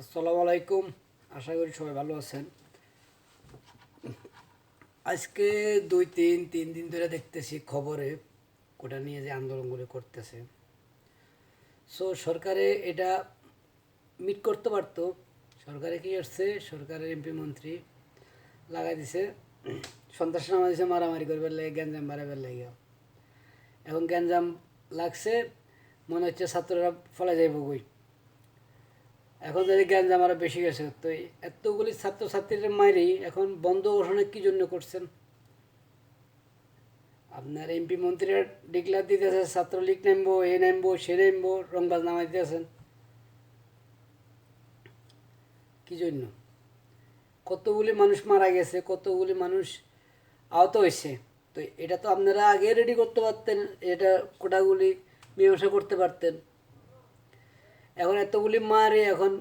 আসসালামু আলাইকুম। আশা করি সবাই ভালো আছেন। আজকে তিন দিন ধরে দেখতেছি খবরে কোটা নিয়ে যে আন্দোলনগুলো করতেছে। সরকারে এটা মিট করতে পারতো। সরকারে কি আসছে, সরকারের এমপি মন্ত্রী লাগাই দিছে সন্ত্রাস নামা দিছে মারামারি করবার লাগে, গ্যাঞ্জাম বাড়াবার লাগে। এখন গ্যাঞ্জাম লাগছে, মনে হচ্ছে ছাত্ররা ফলা যাইব বই। এখন যদি গ্যাঞ্জাম আরও বেশি গেছে, তো এতগুলি ছাত্রছাত্রীদের মাইরেই এখন বন্ধ ঘোষণা কী জন্য করছেন? আপনার এমপি মন্ত্রীরা ডিক্লার দিতেছে ছাত্রলীগ নামবো, এ নামবো, সে নামবো, রংবাজ নামাই দিতেছেন। কী জন্য? কতগুলি মানুষ মারা গেছে, কতগুলি মানুষ আহত হয়েছে। তো এটা তো আপনারা আগে রেডি করতে পারতেন, এটা কোটাগুলি মীমাংসা করতে পারতেন। এখন এতগুলি মারে এখন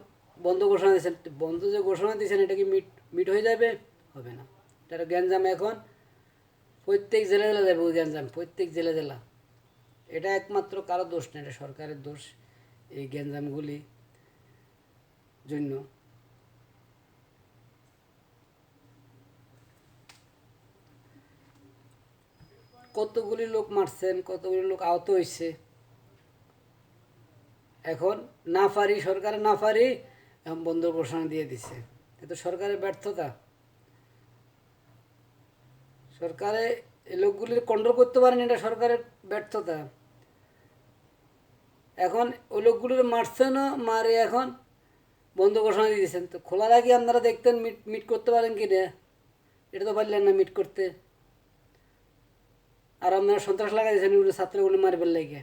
বন্ধ ঘোষণা দিয়েছেন। বন্ধ যে ঘোষণা দিয়েছেন, এটা কি মিট মিট হয়ে যাবে? হবে না। এটা গ্যাঞ্জাম এখন প্রত্যেক জেলা জেলা যাবে ওই গ্যাঞ্জাম, প্রত্যেক জেলা জেলা। এটা একমাত্র কারো দোষ না, এটা সরকারের দোষ এই গ্যাঞ্জামগুলি জন্য। কতগুলি লোক মারছেন, কতগুলি লোক আহত হয়েছে। এখন না পারি, সরকারে না পারি, এখন বন্ধ ঘোষণা দিয়ে দিছে। এ তো সরকারের ব্যর্থতা। সরকারে এই লোকগুলির কন্ট্রোল করতে পারেনি, এটা সরকারের ব্যর্থতা। এখন ওই লোকগুলির মারছে না, মারে এখন বন্ধ ঘোষণা দিয়ে দিয়েছেন। তো খোলার আগে আপনারা দেখতেন মিট মিট করতে পারেন কি না, এটা তো পারলেন না মিট করতে। আর আপনারা সন্ত্রাস লাগাই দিয়েছেন ছাত্রগুলি মারবার লাগে।